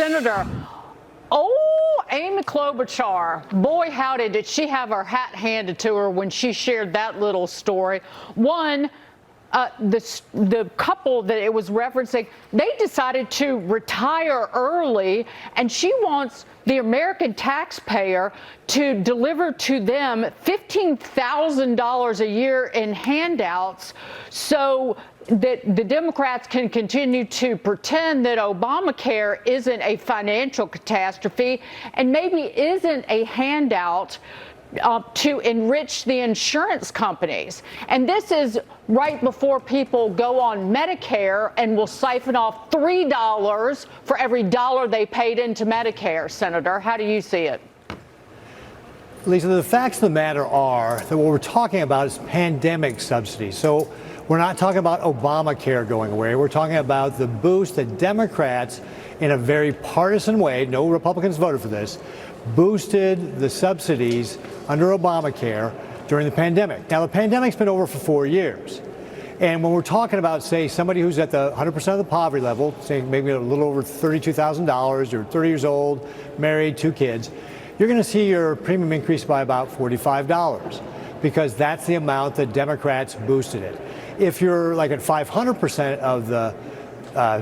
Senator, Amy Klobuchar, boy howdy did she have her hat handed to her when she shared that little story. One, the couple that it was referencing, they decided to retire early, and she wants the American taxpayer to deliver to them $15,000 a year in handouts so that the Democrats can continue to pretend that Obamacare isn't a financial catastrophe and maybe isn't a handout to enrich the insurance companies. And this is right before people go on Medicare and will siphon off $3 for every dollar they paid into Medicare. Senator, how do you see it? Lisa, the facts of the matter are that what we're talking about is pandemic subsidies. So we're not talking about Obamacare going away. We're talking about the boost that Democrats, in a very partisan way, no Republicans voted for this, boosted the subsidies under Obamacare during the pandemic. Now, the pandemic's been over for 4 years. And when we're talking about, say, somebody who's at the 100% of the poverty level, say maybe a little over $32,000, you're 30 years old, married, 2 kids, you're going to see your premium increase by about $45 because that's the amount that Democrats boosted it. If you're like at 500% of the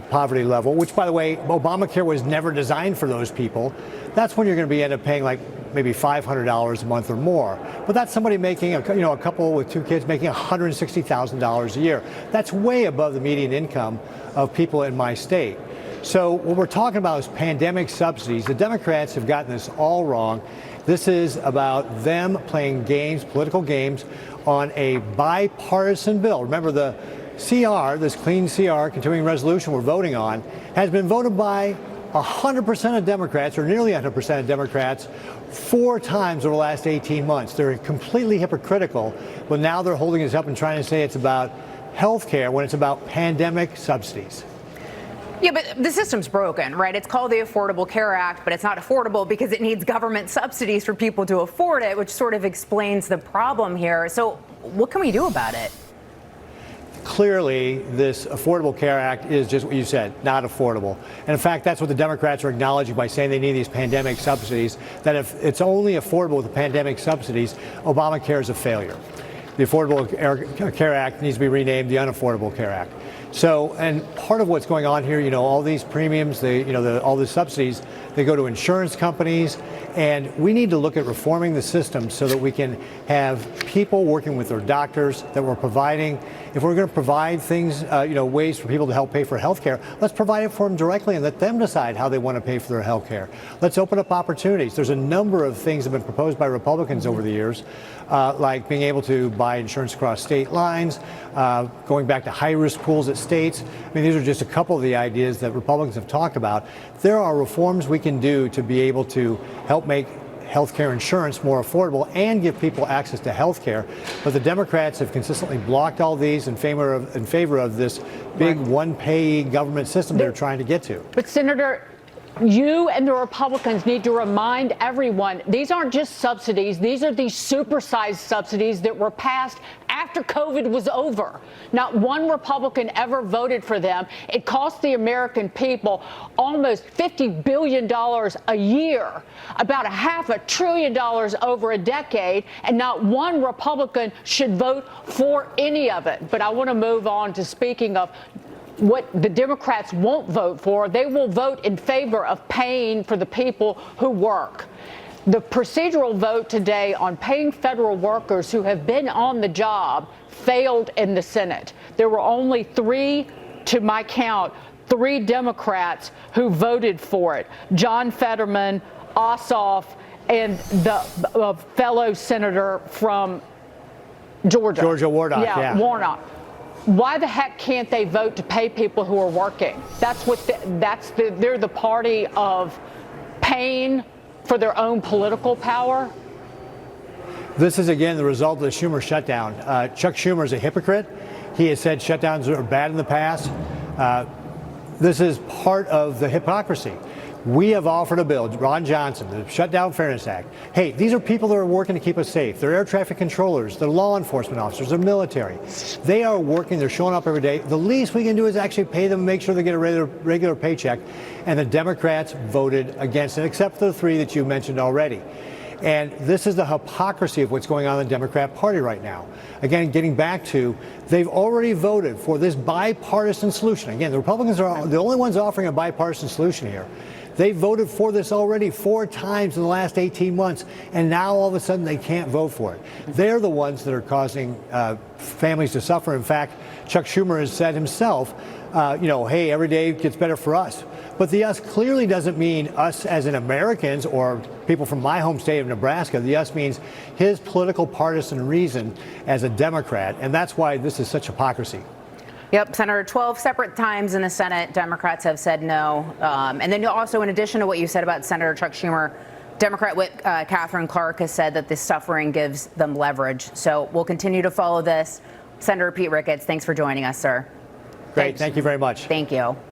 poverty level, which, by the way, Obamacare was never designed for those people, that's when you're going to end up paying like maybe $500 a month or more. But that's somebody making, a couple with 2 kids making $160,000 a year. That's way above the median income of people in my state. So what we're talking about is pandemic subsidies. The Democrats have gotten this all wrong. This is about them playing games, political games, on a bipartisan bill. Remember, the CR, this clean CR, continuing resolution we're voting on, has been voted by 100% of Democrats, or nearly 100% of Democrats, 4 times over the last 18 months. They're completely hypocritical, but now they're holding us up and trying to say it's about health care when it's about pandemic subsidies. Yeah, but the system's broken, right? It's called the Affordable Care Act, but it's not affordable because it needs government subsidies for people to afford it, which sort of explains the problem here. So what can we do about it? Clearly, this Affordable Care Act is just what you said, not affordable. And in fact, that's what the Democrats are acknowledging by saying they need these pandemic subsidies, that if it's only affordable with the pandemic subsidies, Obamacare is a failure. The Affordable Care Act needs to be renamed the Unaffordable Care Act. So, and part of what's going on here, all these premiums, all the subsidies, they go to insurance companies, and we need to look at reforming the system so that we can have people working with their doctors, that we're providing. If we're going to provide things, ways for people to help pay for health care, let's provide it for them directly and let them decide how they want to pay for their health care. Let's open up opportunities. There's a number of things that have been proposed by Republicans over the years, like being able to buy insurance across state lines, going back to high-risk pools at states. I mean, these are just a couple of the ideas that Republicans have talked about. There are reforms we can do to be able to help make health care insurance more affordable and give people access to health care. But the Democrats have consistently blocked all these in favor of this big one-payee government system they're trying to get to. But, Senator, you and the Republicans need to remind everyone these aren't just subsidies. These are these supersized subsidies that were passed after COVID was over. Not one Republican ever voted for them. It cost the American people almost $50 billion a year, about $500 billion over a decade, and not one Republican should vote for any of it. But I want to move on to speaking of what the Democrats won't vote for. They will vote in favor of paying for the people who work. The procedural vote today on paying federal workers who have been on the job failed in the Senate. There were only 3, to my count, 3 Democrats who voted for it. John Fetterman, Ossoff, and the fellow senator from Georgia. Georgia Warnock. Yeah. Warnock. Why the heck can't they vote to pay people who are working? They're the party of pain for their own political power. This is, again, the result of the Schumer shutdown. Chuck Schumer is a hypocrite. He has said shutdowns are bad in the past. This is part of the hypocrisy. We have offered a bill, Ron Johnson, the Shutdown Fairness Act. Hey, these are people that are working to keep us safe. They're air traffic controllers, they're law enforcement officers, they're military. They are working, they're showing up every day. The least we can do is actually pay them and make sure they get a regular paycheck. And the Democrats voted against it, except for the 3 that you mentioned already. And this is the hypocrisy of what's going on in the Democrat Party right now. Again, getting back to, they've already voted for this bipartisan solution. Again, the Republicans are the only ones offering a bipartisan solution here. They voted for this already 4 times in the last 18 months, and now all of a sudden they can't vote for it. They're the ones that are causing families to suffer. In fact, Chuck Schumer has said himself, hey, every day gets better for us. But the us clearly doesn't mean us as in Americans or people from my home state of Nebraska. The us means his political partisan reason as a Democrat, and that's why this is such hypocrisy. Yep, Senator, 12 separate times in the Senate, Democrats have said no. And then also, in addition to what you said about Senator Chuck Schumer, Democrat Whip Catherine Clark has said that this suffering gives them leverage. So we'll continue to follow this. Senator Pete Ricketts, thanks for joining us, sir. Great. Thank you very much. Thank you.